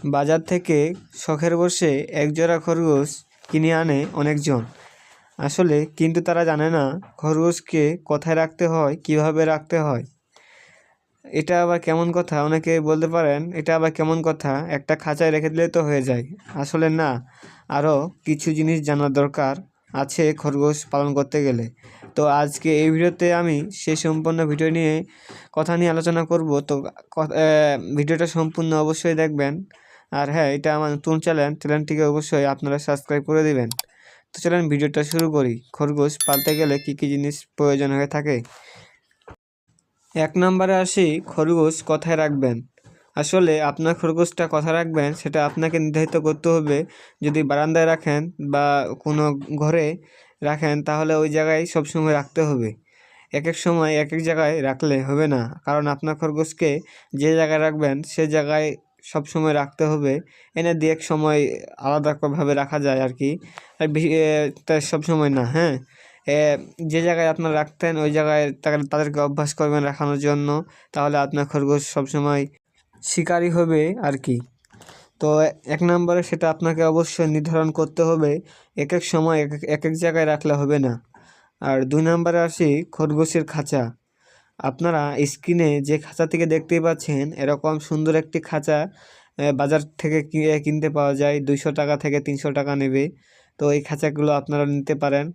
বাজার থেকে শখের বশে একজোড়া খরগোশ কিনে আনে অনেকজন। আসলে কিন্তু তারা জানে না খরগোশকে কোথায় রাখতে হয়, কিভাবে রাখতে হয়। এটা আবার কেমন কথা, অনেকে বলতে পারেন এটা আবার কেমন কথা, একটা খাঁচায় রেখে দিলে তো হয়ে যায়। আসলে না, আরও কিছু জিনিস জানার দরকার আছে খরগোশ পালন করতে গেলে। তো আজকে এই ভিডিওতে আমি সেই সম্পূর্ণ ভিডিও নিয়ে আলোচনা করব। তো ভিডিওটা সম্পূর্ণ অবশ্যই দেখবেন। আর হ্যাঁ, এটা আমার নতুন চ্যানেলটিকে অবশ্যই আপনারা সাবস্ক্রাইব করে দিবেন। তো চলেন ভিডিওটা শুরু করি। খরগোশ পালতে গেলে কী কী জিনিস প্রয়োজন হয়ে থাকে। 1 নম্বরে আসি, খরগোশ কোথায় রাখবেন। আসলে আপনার খরগোশটা কোথায় রাখবেন সেটা আপনাকে নির্ধারিত করতে হবে। যদি বারান্দায় রাখেন বা কোনো ঘরে রাখেন তাহলে ওই জায়গায় সবসময় রাখতে হবে। এক এক সময় এক এক জায়গায় রাখলে হবে না, কারণ আপনার খরগোশকে যে জায়গায় রাখবেন সে জায়গায় সবসময় রাখতে হবে। এনে দিয়ে এক সময় আলাদাভাবে রাখা যায় আর কি, আর তাই সবসময় না। হ্যাঁ, যে জায়গায় আপনার রাখতেন ওই জায়গায় তাদেরকে অভ্যাস করবেন রাখানোর জন্য, তাহলে আপনার খরগোশ সবসময় শিকারী হবে আর কি। তো 1 নম্বরে সেটা আপনাকে অবশ্যই নির্ধারণ করতে হবে। এক এক সময় এক এক জায়গায় রাখলে হবে না। আর 2 নম্বরে আসি, খরগোশের খাঁচা। আপনারা স্ক্রিনে যে খাঁচা থেকে দেখতেই পাচ্ছেন, এরকম সুন্দর একটি খাঁচা বাজার থেকে কিনতে পাওয়া যায়। 200 টাকা থেকে 300 টাকা নেবে। তো এই খাঁচাগুলো আপনারা নিতে পারেন।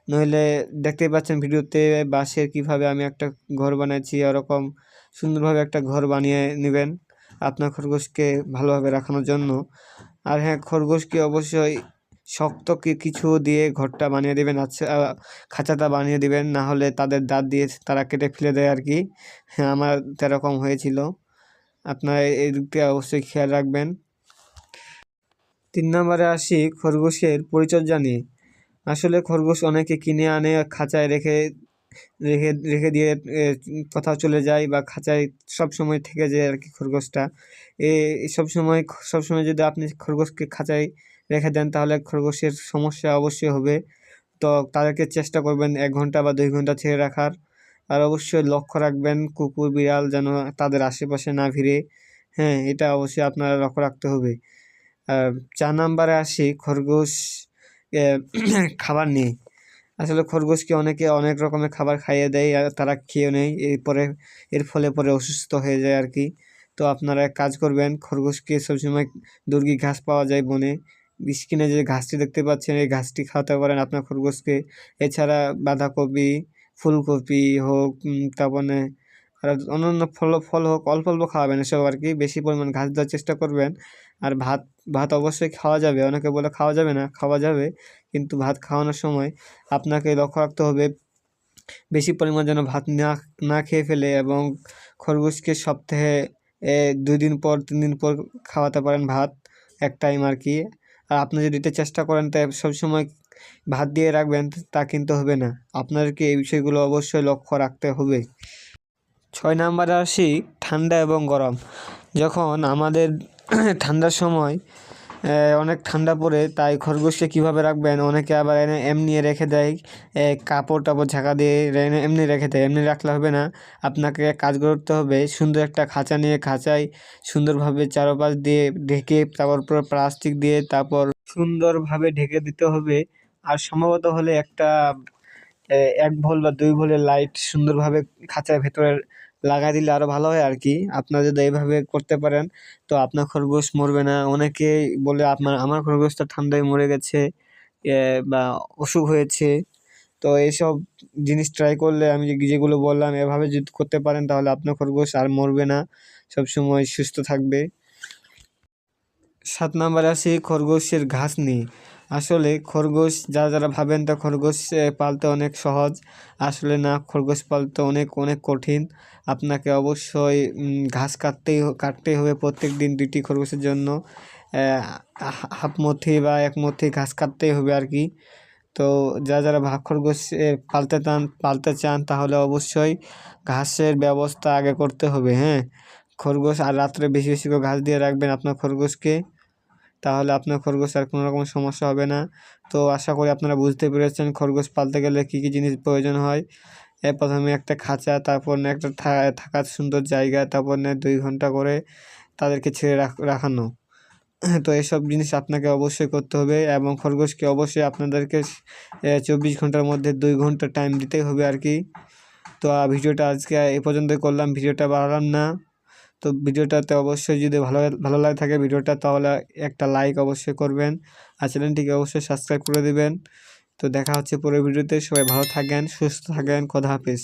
নইলে দেখতেই পাচ্ছেন ভিডিওতে বাঁশের কীভাবে আমি একটা ঘর বানাচ্ছি, ওরকম সুন্দরভাবে একটা ঘর বানিয়ে নেবেন আপনার খরগোশকে ভালোভাবে রাখানোর জন্য। আর হ্যাঁ, খরগোশকে অবশ্যই শক্ত কিছু দিয়ে ঘরটা বানিয়ে দেবেন। আচ্ছা, খাঁচাটা বানিয়ে দিবেন, না হলে তাদের দাঁত দিয়ে তারা কেটে ফেলে দেয় আর কি। হ্যাঁ, আমার এরকম হয়েছিল। আপনারা এই দিকটা অবশ্যই খেয়াল রাখবেন। 3 নম্বরে আসি, খরগোশের পরিচর্যা নিয়ে। আসলে খরগোশ অনেকে কিনে আনে, খাঁচায় রেখে রেখে রেখে দিয়ে কোথাও চলে যায় বা খাঁচায় সবসময় থেকে যায় আর কি খরগোশটা। সবসময় যদি আপনি খরগোশকে খাঁচায় রেখে দেন তাহলে খরগোশের সমস্যা অবশ্যই হবে। তো তাদেরকে চেষ্টা করবেন 1 ঘন্টা বা 2 ঘন্টা ছেড়ে রাখার। আর অবশ্যই লক্ষ্য রাখবেন কুকুর বিড়াল যেন তাদের আশেপাশে না ভিড়ে। হ্যাঁ, এটা অবশ্যই আপনারা লক্ষ্য রাখতে হবে। 4 নম্বরে আসি, খরগোশ খাবার নিয়ে। আসলে খরগোশকে অনেকে অনেক রকমের খাবার খাইয়ে দেয় আর তারা খেয়েও নেয়, এর ফলে পরে অসুস্থ হয়ে যায় আর কি। তো আপনারা এক কাজ করবেন, খরগোশকে সবসময় দুর্গি ঘাস পাওয়া যায় বনে, স্ক্রিনে যে ঘাসটি দেখতে পাচ্ছেন এই ঘাসটি খাওয়াতে পারেন আপনার খরগোশকে। এছাড়া বাঁধাকপি, ফুলকপি হোক, তারপরে আর অন্যান্য ফল হোক, অল্প অল্প খাওয়াবেন এসব আর কি। বেশি পরিমাণ ঘাস দেওয়ার চেষ্টা করবেন। আর ভাত অবশ্যই খাওয়া যাবে। অনেকে বলে খাওয়া যাবে না, খাওয়া যাবে, কিন্তু ভাত খাওয়ানোর সময় আপনাকে লক্ষ্য রাখতে হবে বেশি পরিমাণ যেন ভাত না খেয়ে ফেলে, এবং খরগোশকে সপ্তাহে 2 দিন পর 3 দিন পর খাওয়াতে পারেন ভাত, এক টাইম আর কি। আর আপনি যদি দিতে চেষ্টা করেন তাই সবসময় ভাত দিয়ে রাখবেন তা কিন্তু হবে না। আপনাদেরকে এই বিষয়গুলো অবশ্যই লক্ষ্য রাখতে হবে। 6 নম্বরে আসি, ঠান্ডা এবং গরম। যখন আমাদের ঠান্ডার সময় অনেক ঠান্ডা পড়ে, তাই খরগোশকে কীভাবে রাখবেন, অনেকে আবার এমনি রেখে দেয়, কাপড় টাপড় ঝাঁকা দিয়ে এমনি রেখে দেয়। এমনি রাখলে হবে না, আপনাকে কাজ করতে হবে। সুন্দর একটা খাঁচা নিয়ে খাঁচায় সুন্দরভাবে চারপাশ দিয়ে ঢেকে, তারপর প্লাস্টিক দিয়ে তারপর সুন্দরভাবে ঢেকে দিতে হবে। আর সম্ভবত হলে একটা 1 ভোল্ট বা 2 ভোল্টের লাইট সুন্দরভাবে খাঁচার ভেতরে লাগাই দিলে আরও ভালো হয় আর কি। আপনারা যদি এইভাবে করতে পারেন তো আপনার খরগোশ মরবে না। অনেকেই বলে আমার খরগোশটা ঠান্ডায় মরে গেছে বা অসুখ হয়েছে। তো এইসব জিনিস ট্রাই করলে আমি যেগুলো বললাম এভাবে যদি করতে পারেন তাহলে আপনার খরগোশ আর মরবে না, সবসময় সুস্থ থাকবে। 7 নম্বরে আসি, খরগোশের ঘাস নিয়ে। আসলে খরগোশ যারা ভাবেন তা খরগোশ পালতে অনেক সহজ, আসলে না, খরগোশ পালতে অনেক অনেক কঠিন। আপনাকে অবশ্যই ঘাস কাটতেই হবে প্রত্যেক দিন 2টি খরগোশের জন্য। হাফ মথি বা 1 মথি ঘাস কাটতেই হবে আর কি। তো যারা খরগোশ পালতে চান তাহলে অবশ্যই ঘাসের ব্যবস্থা আগে করতে হবে। হ্যাঁ, খরগোশ আর রাত্রে বেশি বেশি করে ঘাস দিয়ে রাখবেন আপনার খরগোশকে, তাহলে আপনার খরগোশ আর কোনো রকম সমস্যা হবে না। তো আশা করি আপনারা বুঝতে পেরেছেন খরগোশ পালতে গেলে কী কী জিনিস প্রয়োজন হয়। প্রথমে একটা খাঁচা, তারপর একটা থাকার সুন্দর জায়গা, তারপর 2 ঘন্টা করে তাদেরকে ছেড়ে রাখানো। তো এসব জিনিস আপনাকে অবশ্যই করতে হবে এবং খরগোশকে অবশ্যই আপনাদেরকে 24 ঘন্টার মধ্যে 2 ঘন্টা টাইম দিতেই হবে আর কি। তো ভিডিওটা আজকে এই পর্যন্তই করলাম, ভিডিওটা বাড়ালাম না। তো ভিডিওটাতে অবশ্যই যদি ভালো লাগে থাকে ভিডিওটা, তাহলে একটা লাইক অবশ্যই করবেন আর চ্যানেলটিকে অবশ্যই সাবস্ক্রাইব করে দিবেন। তো দেখা হচ্ছে পরের ভিডিওতে। সবাই ভালো থাকেন, সুস্থ থাকেন, খোদা হাফেজ।